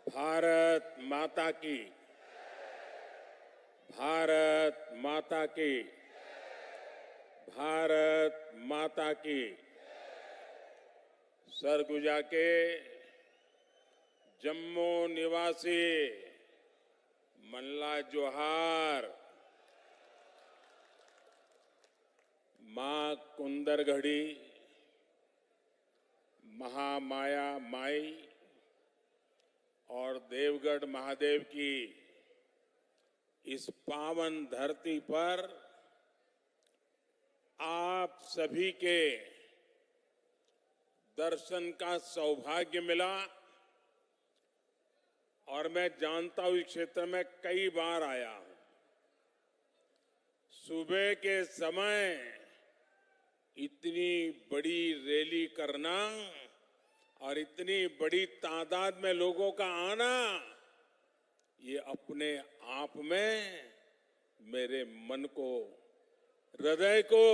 भारत माता की, भारत माता की, भारत माता की। सरगुजा के जम्मू निवासी मल्ला जोहार, मां कुंदरगढ़ी, महामाया माई और देवगढ़ महादेव की इस पावन धरती पर आप सभी के दर्शन का सौभाग्य मिला और मैं जानता हूं इस क्षेत्र में कई बार आया हूं। सुबह के समय इतनी बड़ी रैली करना और इतनी बड़ी तादाद में लोगों का आना, ये अपने आप में मेरे मन को, हृदय को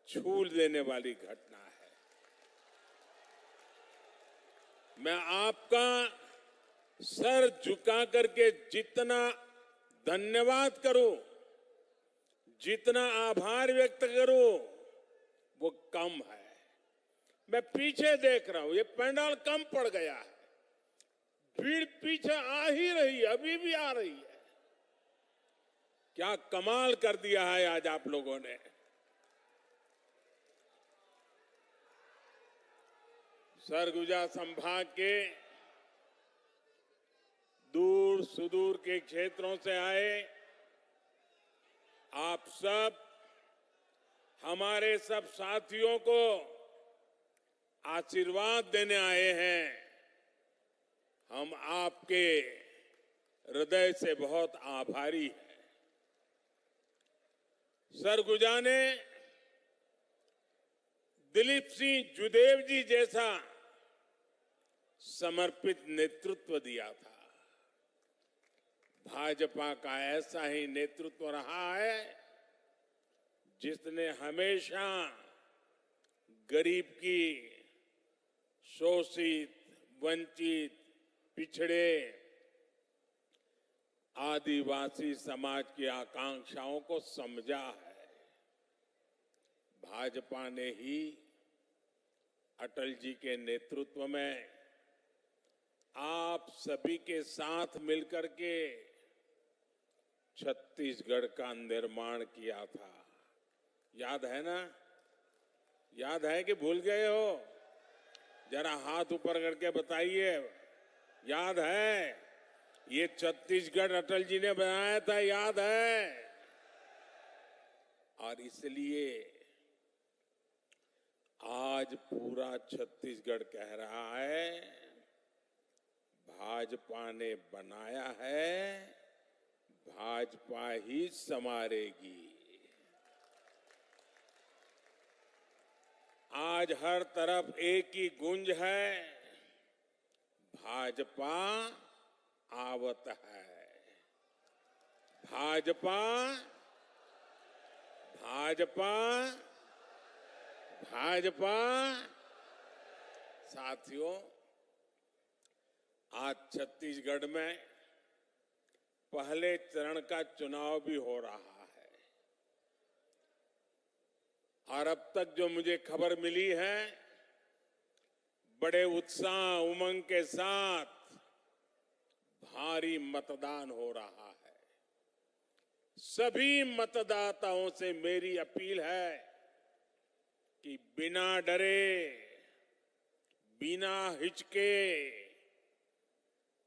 छू लेने वाली घटना है। मैं आपका सर झुका करके जितना धन्यवाद करूं, जितना आभार व्यक्त करूं, वो कम है। मैं पीछे देख रहा हूं, ये पंडाल कम पड़ गया है, भीड़ पीछे आ ही रही है, अभी भी आ रही है। क्या कमाल कर दिया है आज आप लोगों ने। सरगुजा संभाग के दूर सुदूर के क्षेत्रों से आए आप सब हमारे सब साथियों को आशीर्वाद देने आए हैं। हम आपके हृदय से बहुत आभारी हैं। सरगुजा ने दिलीप सिंह जुदेव जी जैसा समर्पित नेतृत्व दिया था। भाजपा का ऐसा ही नेतृत्व रहा है जिसने हमेशा गरीब की, शोषित, वंचित, पिछड़े, आदिवासी समाज की आकांक्षाओं को समझा है। भाजपा ने ही अटल जी के नेतृत्व में आप सभी के साथ मिलकर के छत्तीसगढ़ का निर्माण किया था। याद है ना? याद है कि भूल गए हो? जरा हाथ ऊपर करके बताइए, याद है? ये छत्तीसगढ़ अटल जी ने बनाया था, याद है? और इसलिए आज पूरा छत्तीसगढ़ कह रहा है, भाजपा ने बनाया है, भाजपा ही संवारेगी। आज हर तरफ एक ही गूंज है, भाजपा आवत है। भाजपा, भाजपा, भाजपा। साथियों, आज छत्तीसगढ़ में पहले चरण का चुनाव भी हो रहा है और अब तक जो मुझे खबर मिली है, बड़े उत्साह उमंग के साथ भारी मतदान हो रहा है। सभी मतदाताओं से मेरी अपील है कि बिना डरे, बिना हिचके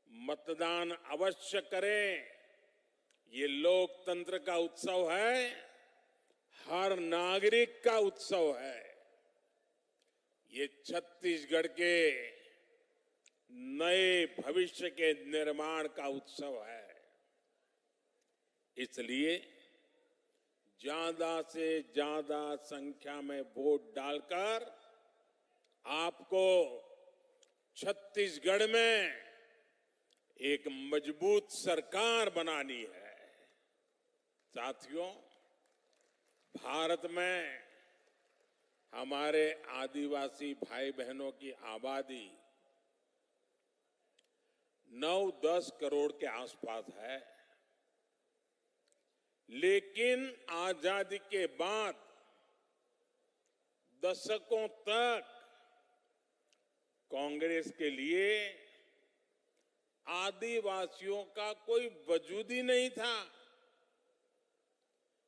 मतदान अवश्य करें। ये लोकतंत्र का उत्सव है, हर नागरिक का उत्सव है। ये छत्तीसगढ़ के नए भविष्य के निर्माण का उत्सव है। इसलिए ज्यादा से ज्यादा संख्या में वोट डालकर आपको छत्तीसगढ़ में एक मजबूत सरकार बनानी है। साथियों, भारत में हमारे आदिवासी भाई बहनों की आबादी 9-10 करोड़ के आसपास है। लेकिन आजादी के बाद दशकों तक कांग्रेस के लिए आदिवासियों का कोई वजूद ही नहीं था।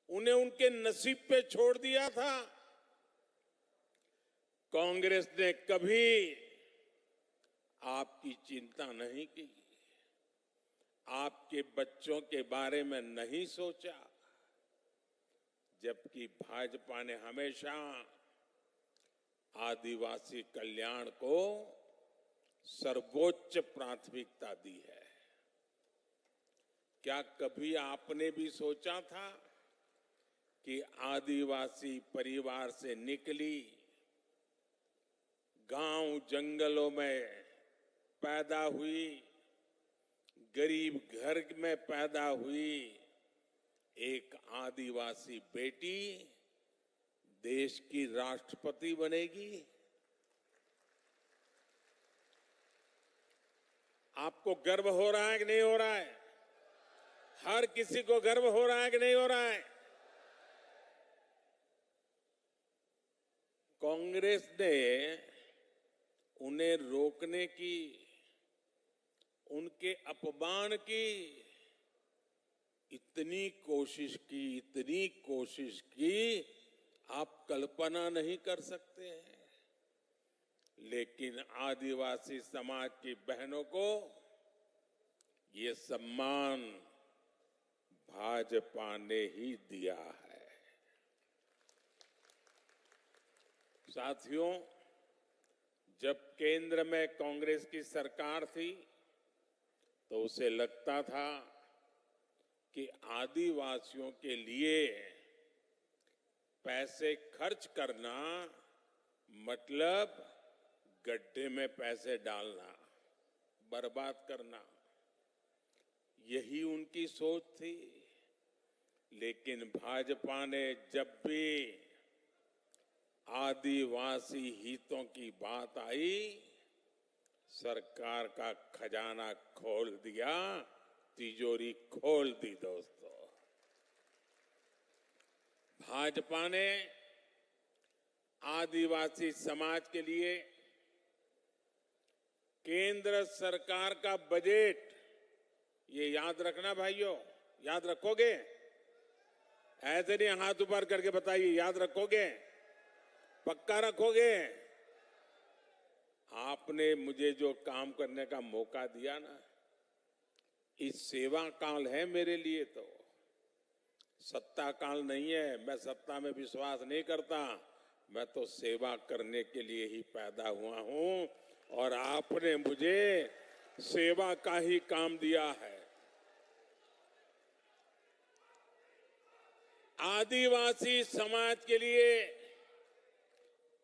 उन्हें उनके नसीब पे छोड़ दिया था। कांग्रेस ने कभी आपकी चिंता नहीं की, आपके बच्चों के बारे में नहीं सोचा, जबकि भाजपा ने हमेशा आदिवासी कल्याण को सर्वोच्च प्राथमिकता दी है। क्या कभी आपने भी सोचा था कि आदिवासी परिवार से निकली, गांव जंगलों में पैदा हुई, गरीब घर में पैदा हुई एक आदिवासी बेटी देश की राष्ट्रपति बनेगी? आपको गर्व हो रहा है कि नहीं हो रहा है? हर किसी को गर्व हो रहा है कि नहीं हो रहा है? कांग्रेस ने उन्हें रोकने की, उनके अपमान की इतनी कोशिश की आप कल्पना नहीं कर सकते हैं। लेकिन आदिवासी समाज की बहनों को ये सम्मान भाजपा ने ही दिया है। साथियों, जब केंद्र में कांग्रेस की सरकार थी तो उसे लगता था कि आदिवासियों के लिए पैसे खर्च करना मतलब गड्ढे में पैसे डालना, बर्बाद करना, यही उनकी सोच थी। लेकिन भाजपा ने जब भी आदिवासी हितों की बात आई, सरकार का खजाना खोल दिया, तिजोरी खोल दी। दोस्तों, भाजपा ने आदिवासी समाज के लिए केंद्र सरकार का बजट, ये याद रखना भाइयों, याद रखोगे? ऐसे नहीं हाथ ऊपर करके बताइए, याद रखोगे? पक्का रखोगे? आपने मुझे जो काम करने का मौका दिया ना, इस सेवा काल है मेरे लिए, तो सत्ता काल नहीं है। मैं सत्ता में विश्वास नहीं करता, मैं तो सेवा करने के लिए ही पैदा हुआ हूं और आपने मुझे सेवा का ही काम दिया है। आदिवासी समाज के लिए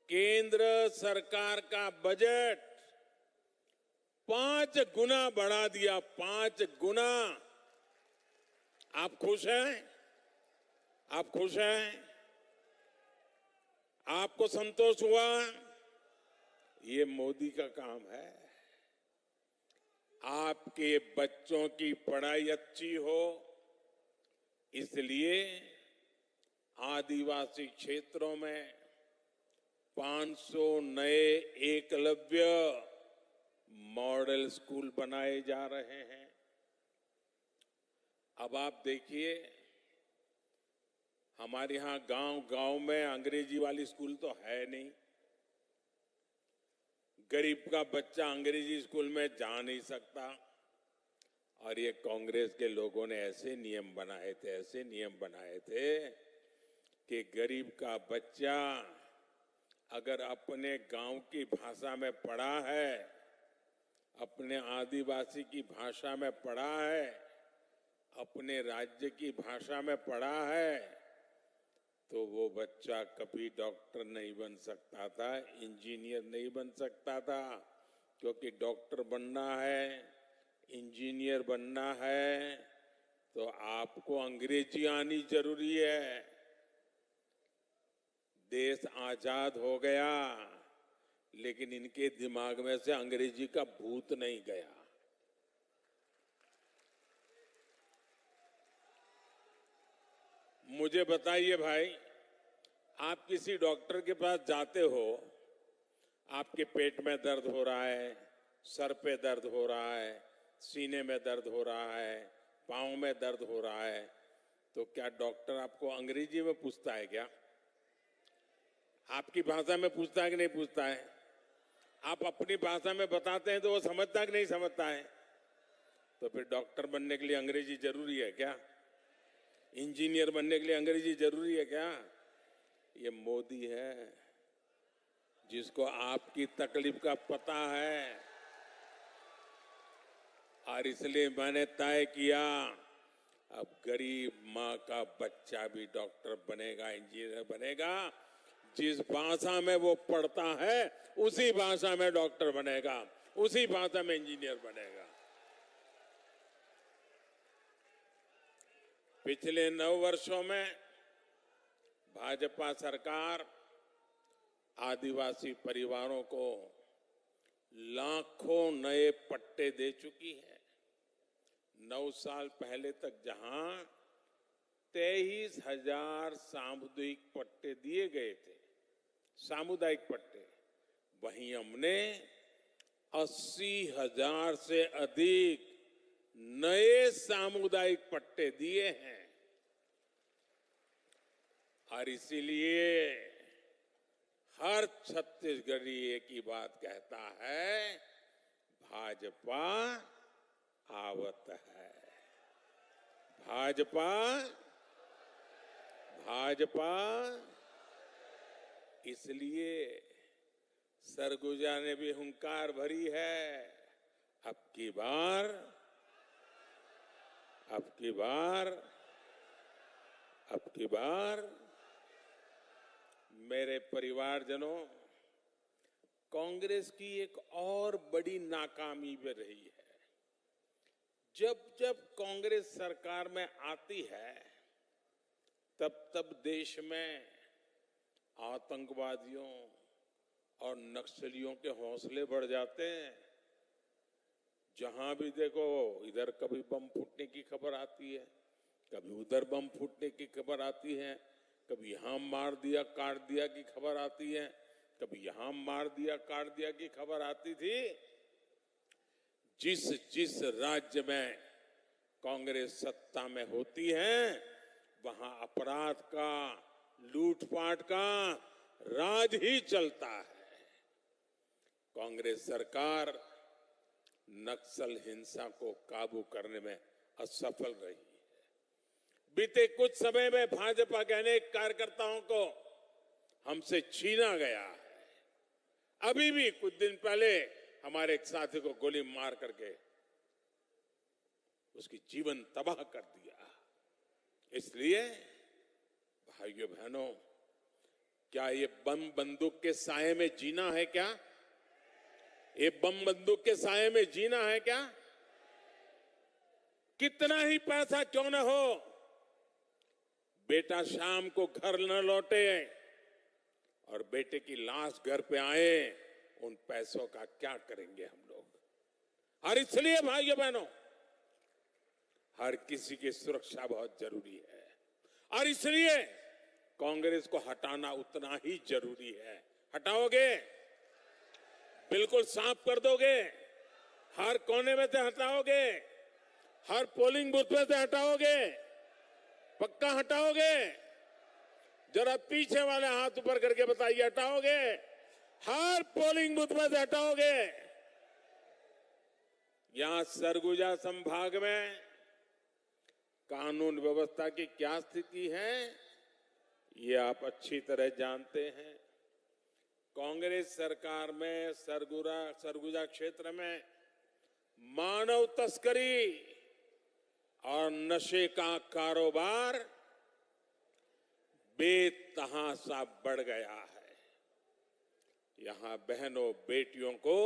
केंद्र सरकार का बजट 5 गुना बढ़ा दिया, 5 गुना। आप खुश हैं? आप खुश हैं? आपको संतोष हुआ? ये मोदी का काम है। आपके बच्चों की पढ़ाई अच्छी हो, इसलिए आदिवासी क्षेत्रों में 500 नए एकलव्य मॉडल स्कूल बनाए जा रहे हैं। अब आप देखिए, हमारे यहां गांव में अंग्रेजी वाली स्कूल तो है नहीं। गरीब का बच्चा अंग्रेजी स्कूल में जा नहीं सकता। और ये कांग्रेस के लोगों ने ऐसे नियम बनाए थे कि गरीब का बच्चा अगर अपने गांव की भाषा में पढ़ा है, अपने आदिवासी की भाषा में पढ़ा है, अपने राज्य की भाषा में पढ़ा है, तो वो बच्चा कभी डॉक्टर नहीं बन सकता था, इंजीनियर नहीं बन सकता था। क्योंकि डॉक्टर बनना है, इंजीनियर बनना है, तो आपको अंग्रेजी आनी जरूरी है। देश आजाद हो गया, लेकिन इनके दिमाग में से अंग्रेजी का भूत नहीं गया। मुझे बताइए भाई, आप किसी डॉक्टर के पास जाते हो, आपके पेट में दर्द हो रहा है, सर पे दर्द हो रहा है, सीने में दर्द हो रहा है, पाँव में दर्द हो रहा है, तो क्या डॉक्टर आपको अंग्रेजी में पूछता है क्या? आपकी भाषा में पूछता है कि नहीं पूछता है? आप अपनी भाषा में बताते हैं तो वो समझता है कि नहीं समझता है? तो फिर डॉक्टर बनने के लिए अंग्रेजी जरूरी है क्या? इंजीनियर बनने के लिए अंग्रेजी जरूरी है क्या? ये मोदी है जिसको आपकी तकलीफ का पता है, और इसलिए मैंने तय किया अब गरीब माँ का बच्चा भी डॉक्टर बनेगा, इंजीनियर बनेगा। जिस भाषा में वो पढ़ता है उसी भाषा में डॉक्टर बनेगा, उसी भाषा में इंजीनियर बनेगा। पिछले 9 वर्षों में भाजपा सरकार आदिवासी परिवारों को लाखों नए पट्टे दे चुकी है। 9 साल पहले तक जहां 23,000 सामुदायिक पट्टे दिए गए थे, सामुदायिक पट्टे, वहीं हमने 80,000 से अधिक नए सामुदायिक पट्टे दिए हैं। और इसीलिए हर छत्तीसगढ़ी एक ही बात कहता है, भाजपा आवत है, भाजपा, भाजपा। इसलिए सरगुजा ने भी हुंकार भरी है, अब की बार, अब की बार, अब की बार मेरे परिवारजनों, कांग्रेस की एक और बड़ी नाकामी भी रही है। जब जब कांग्रेस सरकार में आती है तब तब देश में आतंकवादियों और नक्सलियों के हौसले बढ़ जाते हैं। जहां भी देखो इधर कभी बम फूटने की खबर आती है, कभी उधर बम फूटने की खबर आती है, कभी यहां मार दिया काट दिया की खबर आती है, कभी यहां मार दिया काट दिया की खबर आती थी। जिस जिस राज्य में कांग्रेस सत्ता में होती है वहां अपराध का, लूटपाट का राज ही चलता है। कांग्रेस सरकार नक्सल हिंसा को काबू करने में असफल रही है। बीते कुछ समय में भाजपा के अनेक कार्यकर्ताओं को हमसे छीना गया है। अभी भी कुछ दिन पहले हमारे एक साथी को गोली मार करके उसकी जीवन तबाह कर दिया। इसलिए भाइयों बहनों, क्या ये बम बंदूक के साए में जीना है क्या? ये बम बंदूक के साए में जीना है क्या? कितना ही पैसा क्यों न हो, बेटा शाम को घर न लौटे और बेटे की लाश घर पे आए, उन पैसों का क्या करेंगे हम लोग? और इसलिए भाइयों बहनों, हर किसी की सुरक्षा बहुत जरूरी है, और इसलिए कांग्रेस को हटाना उतना ही जरूरी है। हटाओगे? बिल्कुल साफ कर दोगे? हर कोने में से हटाओगे? हर पोलिंग बूथ में से हटाओगे? पक्का हटाओगे? जरा पीछे वाले हाथ ऊपर करके बताइए, हटाओगे? हर पोलिंग बूथ में से हटाओगे? यहां सरगुजा संभाग में कानून व्यवस्था की क्या स्थिति है ये आप अच्छी तरह जानते हैं। कांग्रेस सरकार में सरगुजा क्षेत्र में मानव तस्करी और नशे का कारोबार बेतहाशा बढ़ गया है। यहां बहनों बेटियों को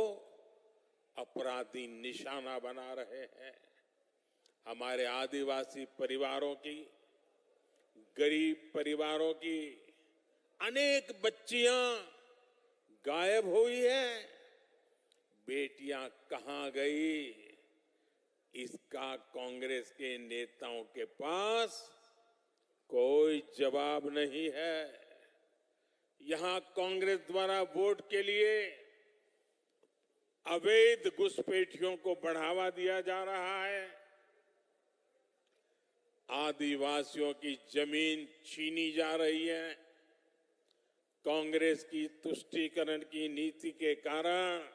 अपराधी निशाना बना रहे हैं। हमारे आदिवासी परिवारों की, गरीब परिवारों की अनेक बच्चियां गायब हुई हैं। बेटियां कहां गई, इसका कांग्रेस के नेताओं के पास कोई जवाब नहीं है। यहां कांग्रेस द्वारा वोट के लिए अवैध घुसपैठियों को बढ़ावा दिया जा रहा है। आदिवासियों की जमीन छीनी जा रही है। कांग्रेस की तुष्टीकरण की नीति के कारण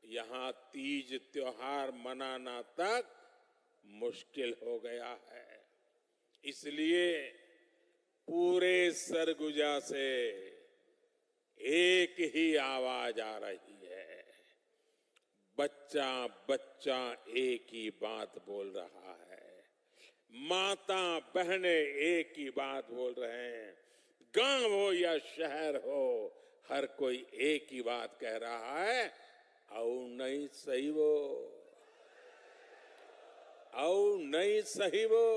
यहां तीज त्योहार मनाना तक मुश्किल हो गया है। इसलिए पूरे सरगुजा से एक ही आवाज आ रही है। बच्चा बच्चा एक ही बात बोल रहा है। माता बहनें एक ही बात बोल रहे हैं। गांव हो या शहर हो, हर कोई एक ही बात कह रहा है, औ नहीं सही वो, औ नहीं सही वो,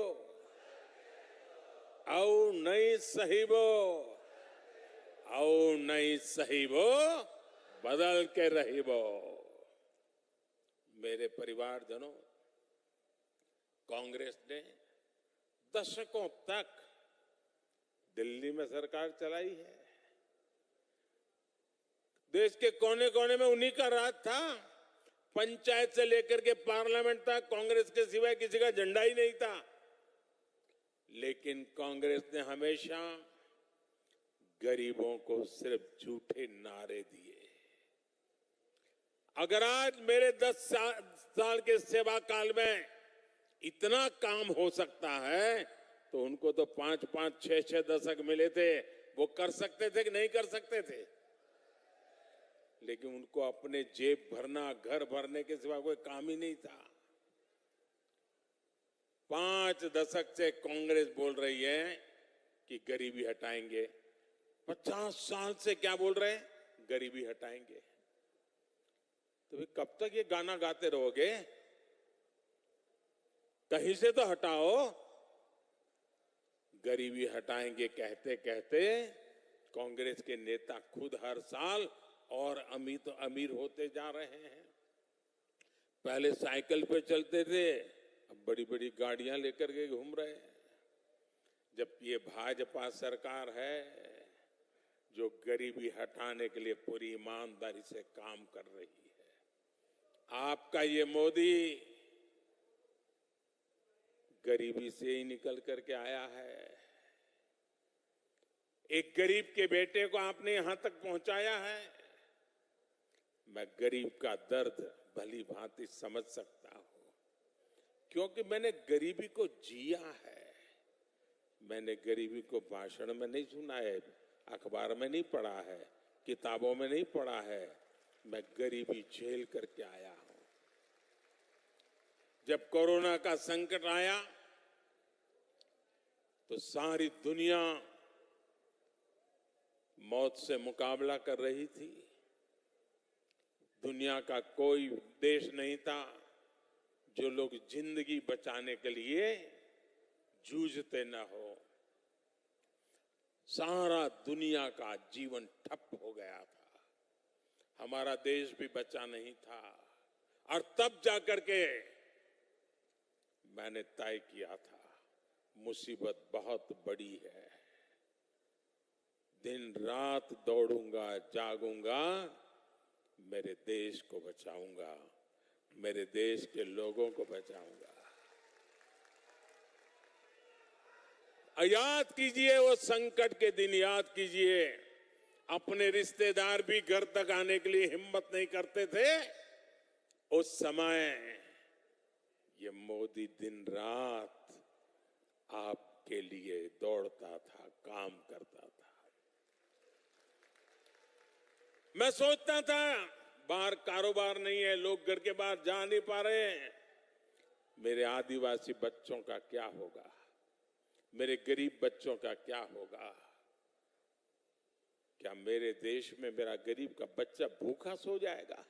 औ नहीं सही वो, औ नहीं सही वो, बदल के रही वो। मेरे परिवारजनों, कांग्रेस ने दशकों तक दिल्ली में सरकार चलाई है। देश के कोने कोने में उन्हीं का राज था। पंचायत से लेकर के पार्लियामेंट तक कांग्रेस के सिवाय किसी का झंडा ही नहीं था। लेकिन कांग्रेस ने हमेशा गरीबों को सिर्फ झूठे नारे दिए। अगर आज मेरे 10 साल के सेवा काल में इतना काम हो सकता है, तो उनको तो 5-5, 6-6 दशक मिले थे। वो कर सकते थे कि नहीं कर सकते थे? लेकिन उनको अपने जेब भरना, घर भरने के सिवा कोई काम ही नहीं था। 5 दशक से कांग्रेस बोल रही है कि गरीबी हटाएंगे। 50 साल से क्या बोल रहे हैं? गरीबी हटाएंगे। तो फिर कब तक ये गाना गाते रहोगे? कहीं से तो हटाओ। गरीबी हटाएंगे कहते कहते कांग्रेस के नेता खुद हर साल और अमीर होते जा रहे हैं। पहले साइकिल पे चलते थे, अब बड़ी बड़ी गाड़ियां लेकर के घूम रहे हैं। जब ये भाजपा सरकार है जो गरीबी हटाने के लिए पूरी ईमानदारी से काम कर रही है। आपका ये मोदी गरीबी से ही निकल करके आया है। एक गरीब के बेटे को आपने यहां तक पहुंचाया है। मैं गरीब का दर्द भली भांति समझ सकता हूं, क्योंकि मैंने गरीबी को जिया है। मैंने गरीबी को भाषण में नहीं सुना है, अखबार में नहीं पढ़ा है, किताबों में नहीं पढ़ा है। मैं गरीबी झेल करके आया हूं। जब कोरोना का संकट आया तो सारी दुनिया मौत से मुकाबला कर रही थी। दुनिया का कोई देश नहीं था जो लोग जिंदगी बचाने के लिए जूझते न हो। सारा दुनिया का जीवन ठप हो गया था। हमारा देश भी बचा नहीं था। और तब जाकर के मैंने तय किया था, मुसीबत बहुत बड़ी है। दिन रात दौड़ूंगा, जागूंगा, मेरे देश को बचाऊंगा, मेरे देश के लोगों को बचाऊंगा। याद कीजिए वो संकट के दिन, याद कीजिए अपने रिश्तेदार भी घर तक आने के लिए हिम्मत नहीं करते थे। उस समय ये मोदी दिन रात आपके लिए दौड़ता था, काम करता था। मैं सोचता था बाहर कारोबार नहीं है, लोग घर के बाहर जा नहीं पा रहे हैं, मेरे आदिवासी बच्चों का क्या होगा, मेरे गरीब बच्चों का क्या होगा। क्या मेरे देश में मेरा गरीब का बच्चा भूखा सो जाएगा?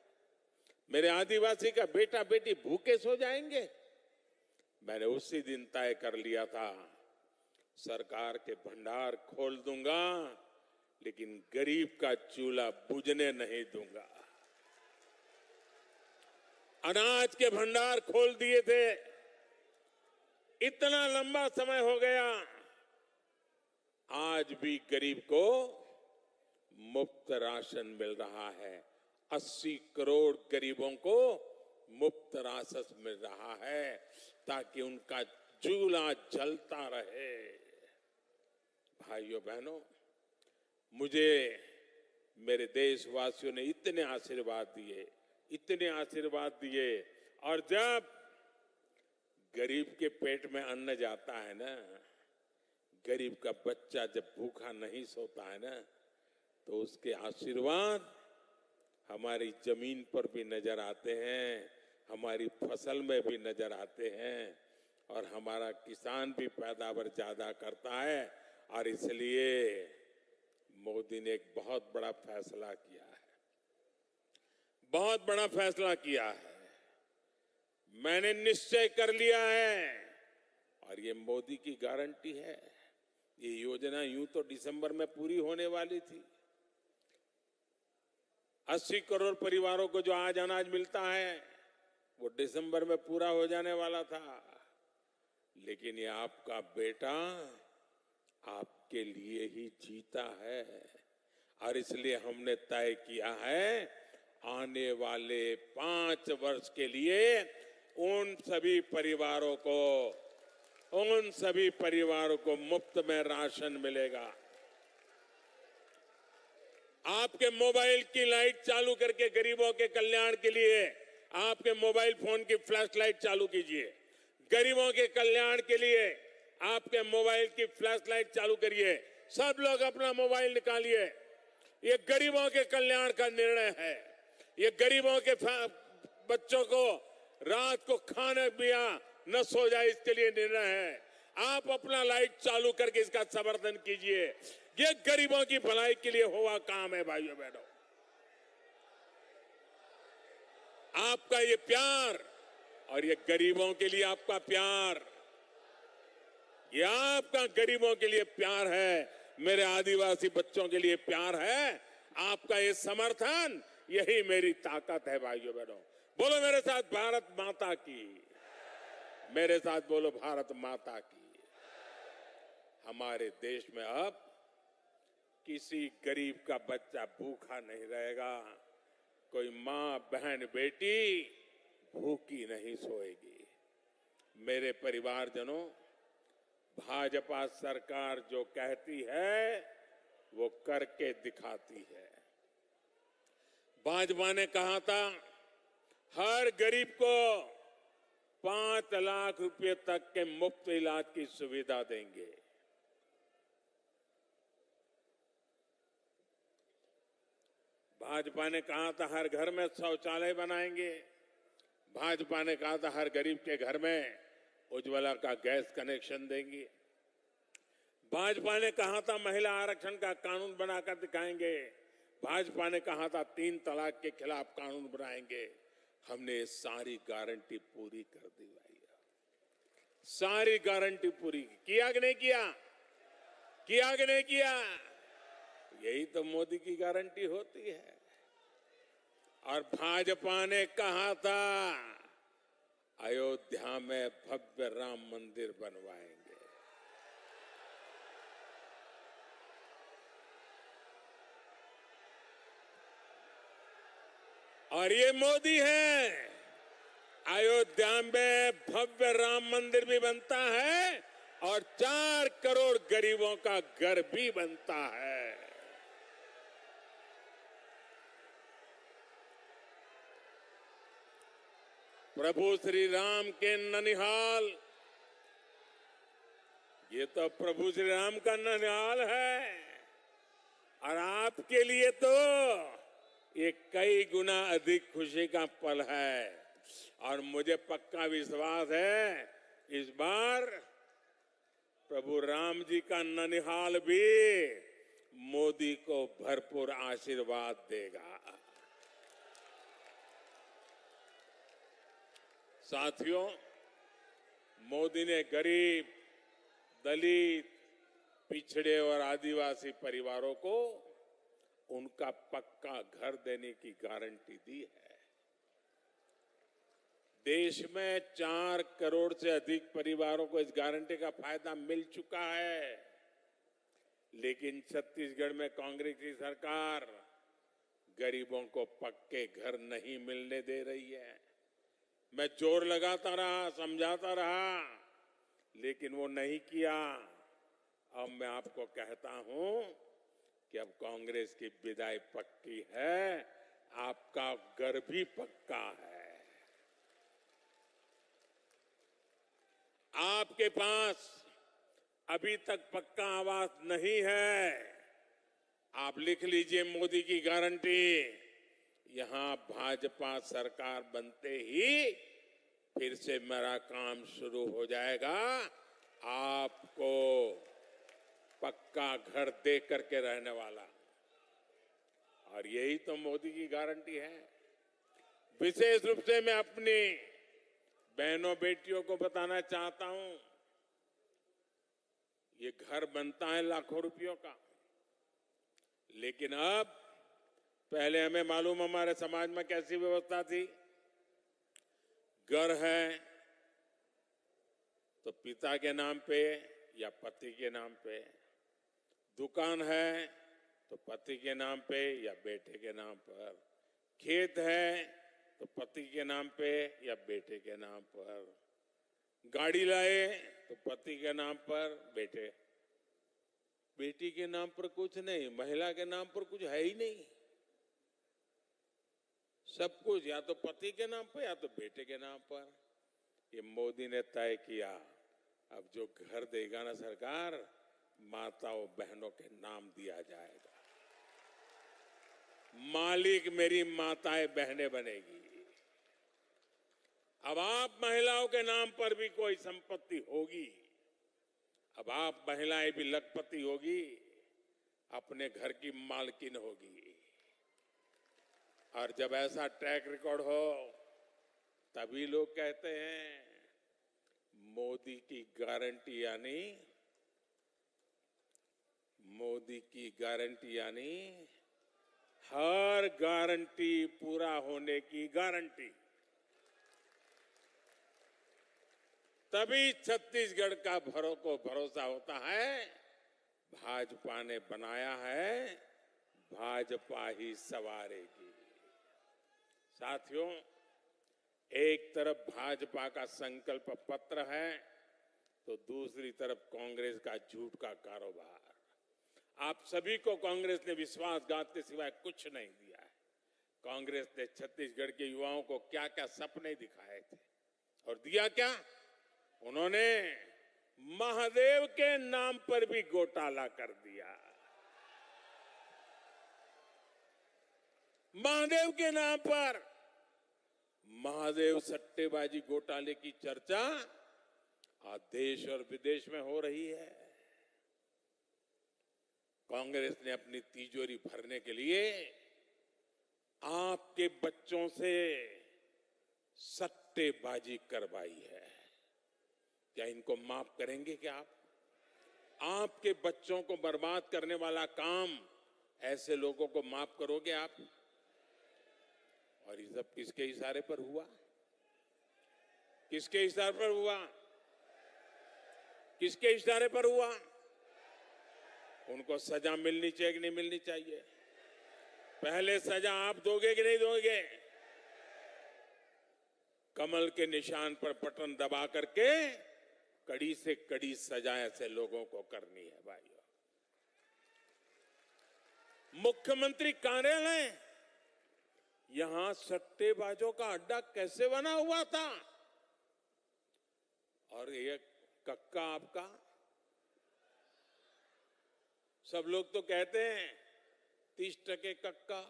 मेरे आदिवासी का बेटा बेटी भूखे सो जाएंगे? मैंने उसी दिन तय कर लिया था, सरकार के भंडार खोल दूंगा, लेकिन गरीब का चूल्हा बुझने नहीं दूंगा। अनाज के भंडार खोल दिए थे। इतना लंबा समय हो गया, आज भी गरीब को मुफ्त राशन मिल रहा है। 80 करोड़ गरीबों को मुफ्त राशन मिल रहा है ताकि उनका चूल्हा जलता रहे। भाइयों बहनों, मुझे मेरे देशवासियों ने इतने आशीर्वाद दिए, और जब गरीब के पेट में अन्न जाता है ना, गरीब का बच्चा जब भूखा नहीं सोता है ना, तो उसके आशीर्वाद हमारी जमीन पर भी नजर आते हैं, हमारी फसल में भी नजर आते हैं, और हमारा किसान भी पैदावार ज्यादा करता है। और इसलिए मोदी ने एक बहुत बड़ा फैसला किया है, बहुत बड़ा फैसला किया है। मैंने निश्चय कर लिया है, और ये मोदी की गारंटी है। ये योजना यूं तो दिसंबर में पूरी होने वाली थी। 80 करोड़ परिवारों को जो आज अनाज मिलता है वो दिसंबर में पूरा हो जाने वाला था, लेकिन ये आपका बेटा आपके लिए ही जीता है। और इसलिए हमने तय किया है आने वाले 5 वर्ष के लिए उन सभी परिवारों को मुफ्त में राशन मिलेगा। आपके मोबाइल की लाइट चालू करके गरीबों के कल्याण के लिए आपके मोबाइल फोन की फ्लैश लाइट चालू कीजिए। गरीबों के कल्याण के लिए आपके मोबाइल की फ्लैश लाइट चालू करिए। सब लोग अपना मोबाइल निकालिए। ये गरीबों के कल्याण का निर्णय है। ये गरीबों के बच्चों को रात को खाने पिया न सो जाए, इसके लिए निर्णय है। आप अपना लाइट चालू करके इसका समर्थन कीजिए। ये गरीबों की भलाई के लिए हुआ काम है। भाइयों बहनों, आपका ये प्यार और ये गरीबों के लिए आपका प्यार, ये आपका गरीबों के लिए प्यार है, मेरे आदिवासी बच्चों के लिए प्यार है। आपका ये समर्थन, यही मेरी ताकत है। भाइयों बहनों, बोलो मेरे साथ भारत माता की, मेरे साथ बोलो भारत माता की। हमारे देश में अब किसी गरीब का बच्चा भूखा नहीं रहेगा। कोई मां, बहन, बेटी भूखी नहीं सोएगी। मेरे परिवारजनों, भाजपा सरकार जो कहती है वो करके दिखाती है। भाजपा ने कहा था हर गरीब को 5 लाख रुपए तक के मुफ्त इलाज की सुविधा देंगे। भाजपा ने कहा था हर घर में शौचालय बनाएंगे। भाजपा ने कहा था हर गरीब के घर में उज्ज्वला का गैस कनेक्शन देंगे। भाजपा ने कहा था महिला आरक्षण का कानून बनाकर दिखाएंगे। भाजपा ने कहा था 3 तलाक के खिलाफ कानून बनाएंगे। हमने ये सारी गारंटी पूरी कर दी भाई, सारी गारंटी पूरी किया कि नहीं किया? किया कि नहीं किया? यही तो मोदी की गारंटी होती है। और भाजपा ने कहा था अयोध्या में भव्य राम मंदिर बनवाएंगे। और ये मोदी है, अयोध्या में भव्य राम मंदिर भी बनता है और 4 करोड़ गरीबों का घर भी बनता है। प्रभु श्री राम के ननिहाल, ये तो प्रभु श्री राम का ननिहाल है, और आपके लिए तो ये कई गुना अधिक खुशी का पल है। और मुझे पक्का विश्वास है इस बार प्रभु राम जी का ननिहाल भी मोदी को भरपूर आशीर्वाद देगा। साथियों, मोदी ने गरीब, दलित, पिछड़े और आदिवासी परिवारों को उनका पक्का घर देने की गारंटी दी है। देश में 4 करोड़ से अधिक परिवारों को इस गारंटी का फायदा मिल चुका है। लेकिन छत्तीसगढ़ में कांग्रेस की सरकार गरीबों को पक्के घर नहीं मिलने दे रही है। मैं जोर लगाता रहा, समझाता रहा, लेकिन वो नहीं किया। अब मैं आपको कहता हूं कि अब कांग्रेस की विदाई पक्की है, आपका घर भी पक्का है। आपके पास अभी तक पक्का आवास नहीं है, आप लिख लीजिए मोदी की गारंटी। यहां भाजपा सरकार बनते ही फिर से मेरा काम शुरू हो जाएगा। आपको पक्का घर दे करके रहने वाला, और यही तो मोदी की गारंटी है। विशेष रूप से मैं अपनी बहनों बेटियों को बताना चाहता हूं, ये घर बनता है लाखों रुपयों का, लेकिन अब पहले हमें मालूम हमारे समाज में कैसी व्यवस्था थी। घर है तो पिता के नाम पे या पति के नाम पे, दुकान है तो पति के नाम पे या बेटे के नाम पर, खेत है तो पति के नाम पे या बेटे के नाम पर, गाड़ी लाए तो पति के नाम पर, बेटी के नाम पर कुछ नहीं, महिला के नाम पर कुछ है ही नहीं। सब कुछ या तो पति के नाम पर या तो बेटे के नाम पर। ये मोदी ने तय किया, अब जो घर देगा ना सरकार, माताओं बहनों के नाम दिया जाएगा। मालिक मेरी माताएं बहनें बनेगी। अब आप महिलाओं के नाम पर भी कोई संपत्ति होगी, अब आप महिलाएं भी लखपति होगी, अपने घर की मालकिन होगी। और जब ऐसा ट्रैक रिकॉर्ड हो तभी लोग कहते हैं मोदी की गारंटी यानी हर गारंटी पूरा होने की गारंटी। तभी छत्तीसगढ़ का भरोसा होता है, भाजपा ने बनाया है, भाजपा ही सवारेगी। साथियों, एक तरफ भाजपा का संकल्प पत्र है तो दूसरी तरफ कांग्रेस का झूठ का कारोबार। आप सभी को कांग्रेस ने विश्वासघात के सिवाय कुछ नहीं दिया है। कांग्रेस ने छत्तीसगढ़ के युवाओं को क्या क्या सपने दिखाए थे और दिया क्या? उन्होंने महादेव के नाम पर भी घोटाला कर दिया। महादेव के नाम पर महादेव सट्टेबाजी घोटाले की चर्चा आज देश और विदेश में हो रही है। कांग्रेस ने अपनी तिजोरी भरने के लिए आपके बच्चों से सट्टेबाजी करवाई है। क्या इनको माफ करेंगे क्या आप? आपके बच्चों को बर्बाद करने वाला काम ऐसे लोगों को माफ करोगे आप? और ये सब किसके इशारे पर हुआ? किसके इशारे पर हुआ? किसके इशारे पर हुआ? उनको सजा मिलनी चाहिए कि नहीं मिलनी चाहिए? पहले सजा आप दोगे कि नहीं दोगे? कमल के निशान पर बटन दबा करके कड़ी से कड़ी सजा ऐसे लोगों को करनी है भाइयों। मुख्यमंत्री कार्यालय यहां सट्टेबाजों का अड्डा कैसे बना हुआ था? और ये कक्का आपका, सब लोग तो कहते हैं 30% कक्का,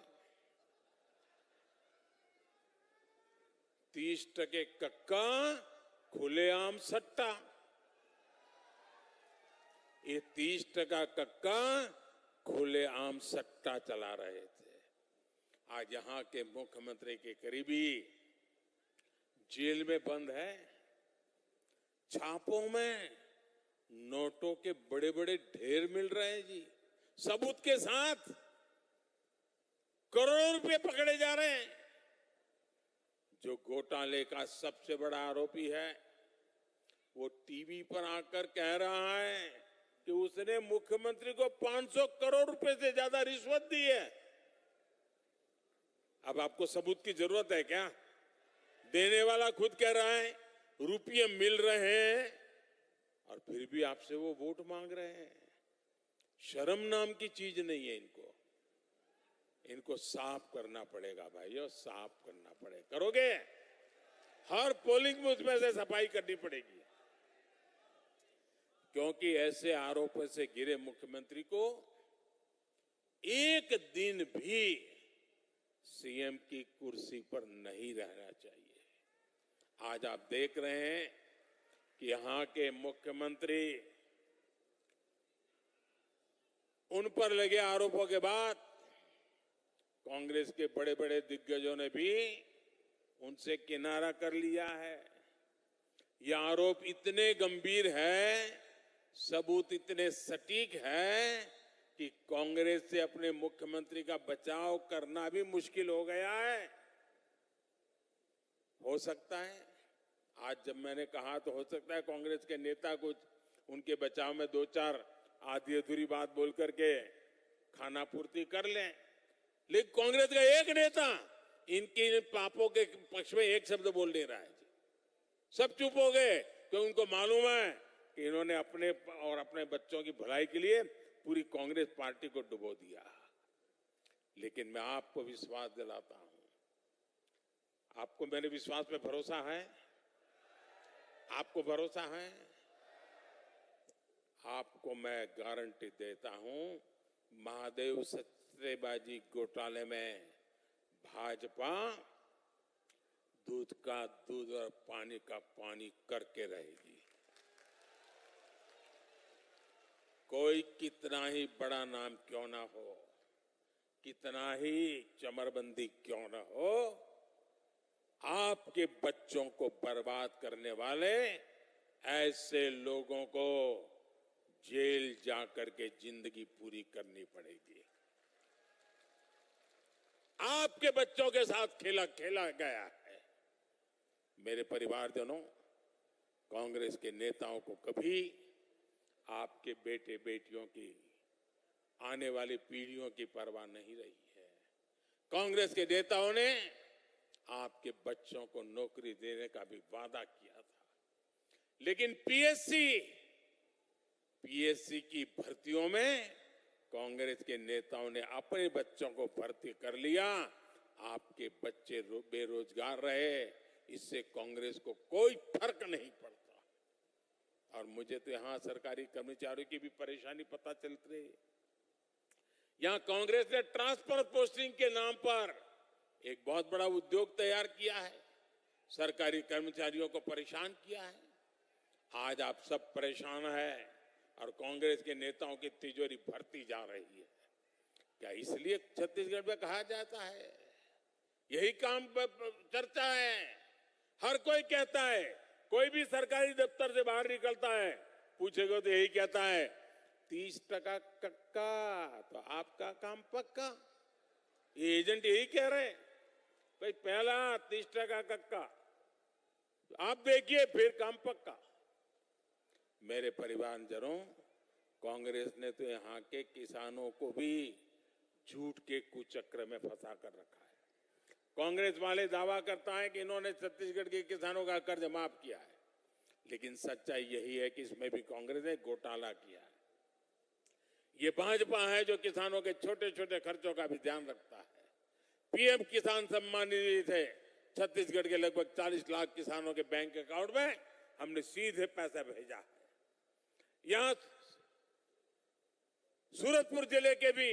30% कक्का, खुलेआम सट्टा। ये 30% कक्का खुलेआम सट्टा चला रहे थे। आज यहां के मुख्यमंत्री के करीबी जेल में बंद है। छापों में नोटों के बड़े बड़े ढेर मिल रहे हैं जी, सबूत के साथ करोड़ों रुपए पकड़े जा रहे हैं। जो घोटाले का सबसे बड़ा आरोपी है वो टीवी पर आकर कह रहा है कि उसने मुख्यमंत्री को 500 करोड़ रुपए से ज्यादा रिश्वत दी है। अब आपको सबूत की जरूरत है क्या? देने वाला खुद कह रहा है रुपये मिल रहे हैं और फिर भी आपसे वो वोट मांग रहे हैं। शर्म नाम की चीज नहीं है इनको। इनको साफ करना पड़ेगा भाइयों, साफ करना पड़ेगा। करोगे? हर पोलिंग बूथ में से सफाई करनी पड़ेगी, क्योंकि ऐसे आरोपों से घिरे मुख्यमंत्री को एक दिन भी सीएम की कुर्सी पर नहीं रहना चाहिए। आज आप देख रहे हैं कि यहां के मुख्यमंत्री, उन पर लगे आरोपों के बाद कांग्रेस के बड़े बड़े दिग्गजों ने भी उनसे किनारा कर लिया है। ये आरोप इतने गंभीर है, सबूत इतने सटीक है कि कांग्रेस से अपने मुख्यमंत्री का बचाव करना भी मुश्किल हो गया है। हो सकता है आज जब मैंने कहा तो हो सकता है कांग्रेस के नेता कुछ उनके बचाव में दो चार आधी अधूरी बात बोल करके खाना पूर्ति कर लें, लेकिन कांग्रेस का एक नेता इनके पापों के पक्ष में एक शब्द बोल नहीं रहा है। सब चुप हो गए क्योंकि उनको मालूम है कि इन्होंने अपने और अपने बच्चों की भलाई के लिए पूरी कांग्रेस पार्टी को डुबो दिया। लेकिन मैं आपको विश्वास दिलाता हूं, आपको मेरे विश्वास पे भरोसा है? आपको भरोसा है? आपको मैं गारंटी देता हूं, महादेव सट्टेबाजी घोटाले में भाजपा दूध का दूध और पानी का पानी करके रहेगी। कोई कितना ही बड़ा नाम क्यों ना हो, कितना ही चमरबंदी क्यों ना हो, आपके बच्चों को बर्बाद करने वाले ऐसे लोगों को जेल जाकर के जिंदगी पूरी करनी पड़ेगी। आपके बच्चों के साथ खेला गया है। मेरे परिवारजनों, कांग्रेस के नेताओं को कभी आपके बेटे बेटियों की, आने वाली पीढ़ियों की परवाह नहीं रही है। कांग्रेस के नेताओं ने आपके बच्चों को नौकरी देने का भी वादा किया था, लेकिन पीएससी की भर्तियों में कांग्रेस के नेताओं ने अपने बच्चों को भर्ती कर लिया। आपके बच्चे बेरोजगार रहे, इससे कांग्रेस को कोई फर्क नहीं पड़ता। और मुझे तो यहां सरकारी कर्मचारियों की भी परेशानी पता चलती रही। यहां कांग्रेस ने ट्रांसफर पोस्टिंग के नाम पर एक बहुत बड़ा उद्योग तैयार किया है, सरकारी कर्मचारियों को परेशान किया है। आज आप सब परेशान हैं और कांग्रेस के नेताओं की तिजोरी भरती जा रही है। क्या इसलिए छत्तीसगढ़ में कहा जाता है? यही काम चर्चा है। हर कोई कहता है, कोई भी सरकारी दफ्तर से बाहर निकलता है पूछेगा तो यही कहता है 30% कक्का तो आपका काम पक्का। ये एजेंट यही कह रहे हैं भाई, पहला 30% कक्का, आप देखिए फिर काम पक्का। मेरे परिवारजनों, कांग्रेस ने तो यहां के किसानों को भी झूठ के कुचक्र में फंसा कर रखा है। कांग्रेस वाले दावा करता है कि इन्होंने छत्तीसगढ़ के किसानों का कर्ज माफ किया है, लेकिन सच्चाई यही है कि इसमें भी कांग्रेस ने घोटाला किया है। ये भाजपा है जो किसानों के छोटे छोटे खर्चों का भी ध्यान रखता है। पीएम किसान सम्मान निधि से छत्तीसगढ़ के लगभग 40 लाख किसानों के बैंक अकाउंट में हमने सीधे पैसा भेजा है। यहां सूरजपुर जिले के भी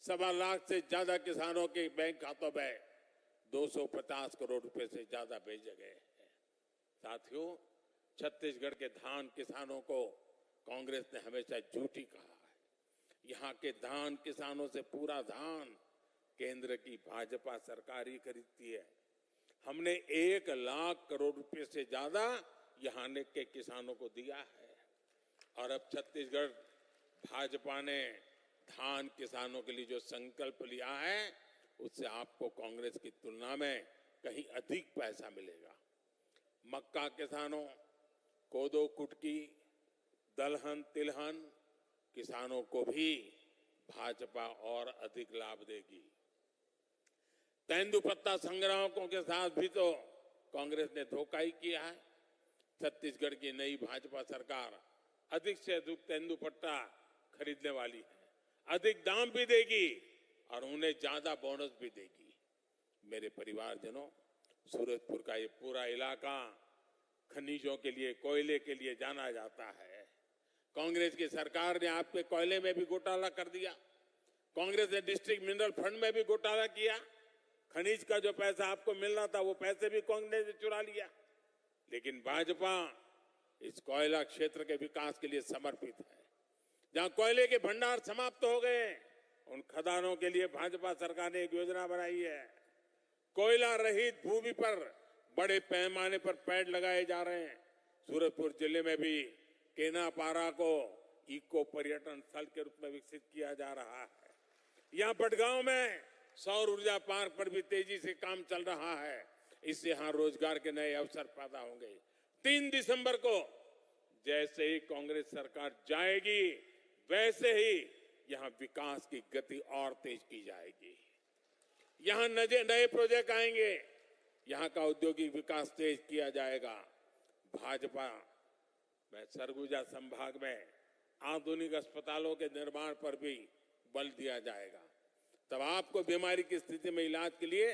1.25 लाख से ज्यादा किसानों के बैंक खातों में 250 करोड़ रुपए से ज्यादा भेजे गए हैं। साथियों, छत्तीसगढ़ के धान किसानों को कांग्रेस ने हमेशा झूठी कहा है। यहां के धान किसानों से पूरा धान केंद्र की भाजपा सरकार ही खरीदती है। हमने 1 लाख करोड़ रुपए से ज्यादा यहां के किसानों को दिया है। और अब छत्तीसगढ़ भाजपा ने धान किसानों के लिए जो संकल्प लिया है, उससे आपको कांग्रेस की तुलना में कहीं अधिक पैसा मिलेगा। मक्का किसानों, कोदो कुटकी, दलहन तिलहन किसानों को भी भाजपा और अधिक लाभ देगी। तेंदुपत्ता संग्राहकों के साथ भी तो कांग्रेस ने धोखा ही किया है। छत्तीसगढ़ की नई भाजपा सरकार अधिक से अधिक तेंदुपत्ता खरीदने वाली है, अधिक दाम भी देगी और उन्हें ज्यादा बोनस भी देगी। मेरे परिवारजनों, सूरजपुर का ये पूरा इलाका खनिजों के लिए, कोयले के लिए जाना जाता है। कांग्रेस की सरकार ने आपके कोयले में भी घोटाला कर दिया। कांग्रेस ने डिस्ट्रिक्ट मिनरल फंड में भी घोटाला किया। खनिज का जो पैसा आपको मिलना था वो पैसे भी कांग्रेस ने चुरा लिया। लेकिन भाजपा इस कोयला क्षेत्र के विकास के लिए समर्पित है। जहां कोयले के भंडार समाप्त हो गए, उन खदानों के लिए भाजपा सरकार ने एक योजना बनाई है। कोयला रहित भूमि पर बड़े पैमाने पर पेड़ लगाए जा रहे हैं। सूरजपुर जिले में भी केनापारा को इको पर्यटन स्थल के रूप में विकसित किया जा रहा है। यहां बटगांव में सौर ऊर्जा पार्क पर भी तेजी से काम चल रहा है। इससे यहां रोजगार के नए अवसर पैदा होंगे। 3 दिसंबर को जैसे ही कांग्रेस सरकार जाएगी, वैसे ही यहां विकास की गति और तेज की जाएगी। यहां नए प्रोजेक्ट आएंगे, यहां का औद्योगिक विकास तेज किया जाएगा। भाजपा में सरगुजा संभाग में आधुनिक अस्पतालों के निर्माण पर भी बल दिया जाएगा। तब आपको बीमारी की स्थिति में इलाज के लिए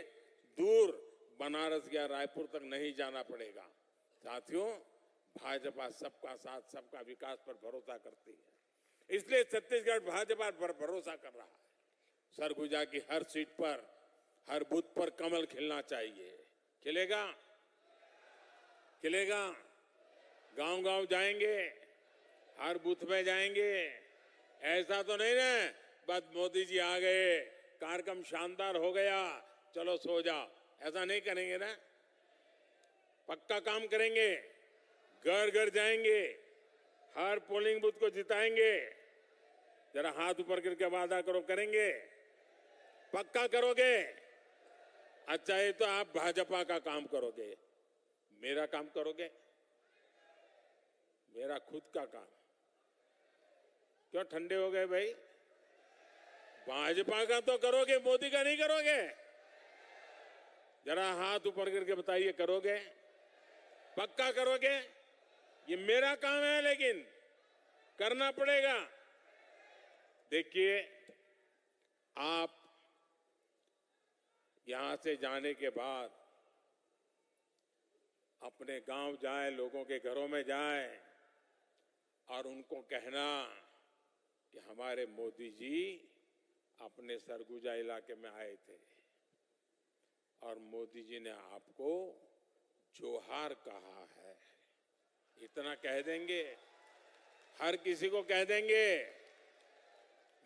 दूर बनारस या रायपुर तक नहीं जाना पड़ेगा। साथियों, भाजपा सबका साथ, सबका विकास पर भरोसा करती है। इसलिए छत्तीसगढ़ भाजपा पर भरोसा कर रहा है। सरगुजा की हर सीट पर, हर बूथ पर कमल खिलना चाहिए। खिलेगा? खिलेगा? गांव-गांव जाएंगे, हर बूथ में जाएंगे। ऐसा तो नहीं ना बस मोदी जी आ गए, कार्यक्रम शानदार हो गया, चलो सो जाओ, ऐसा नहीं करेंगे ना। पक्का काम करेंगे, घर घर जाएंगे, हर पोलिंग बूथ को जिताएंगे। जरा हाथ ऊपर करके वादा करो, करेंगे? पक्का करोगे? अच्छा, ये तो आप भाजपा का काम करोगे, मेरा काम करोगे? मेरा खुद का काम। क्यों ठंडे हो गए भाई? भाजपा का तो करोगे, मोदी का नहीं करोगे? जरा हाथ ऊपर करके बताइए, करोगे? पक्का करोगे? ये मेरा काम है, लेकिन करना पड़ेगा। देखिए, आप यहां से जाने के बाद अपने गांव जाएं, लोगों के घरों में जाएं और उनको कहना कि हमारे मोदी जी अपने सरगुजा इलाके में आए थे और मोदी जी ने आपको जोहार कहा है। इतना कह देंगे, हर किसी को कह देंगे,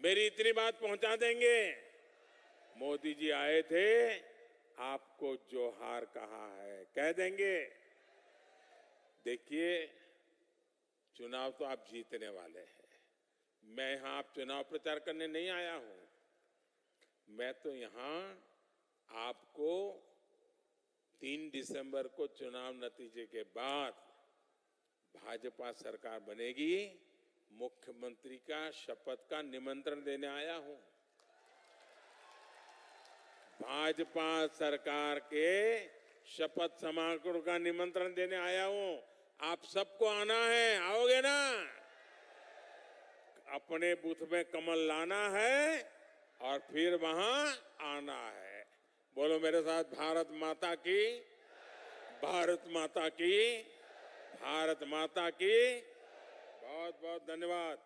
मेरी इतनी बात पहुंचा देंगे, मोदी जी आए थे, आपको जोहार कहा है, कह देंगे। देखिए, चुनाव तो आप जीतने वाले हैं। मैं यहां आप चुनाव प्रचार करने नहीं आया हूं। मैं तो यहां आपको 3 दिसंबर को चुनाव नतीजे के बाद भाजपा सरकार बनेगी, मुख्यमंत्री का शपथ का निमंत्रण देने आया हूं। भाजपा सरकार के शपथ समारोह का निमंत्रण देने आया हूं। आप सबको आना है, आओगे ना? अपने बूथ में कमल लाना है और फिर वहां आना है। बोलो मेरे साथ, भारत माता की, भारत माता की, भारत माता की। बहुत बहुत धन्यवाद।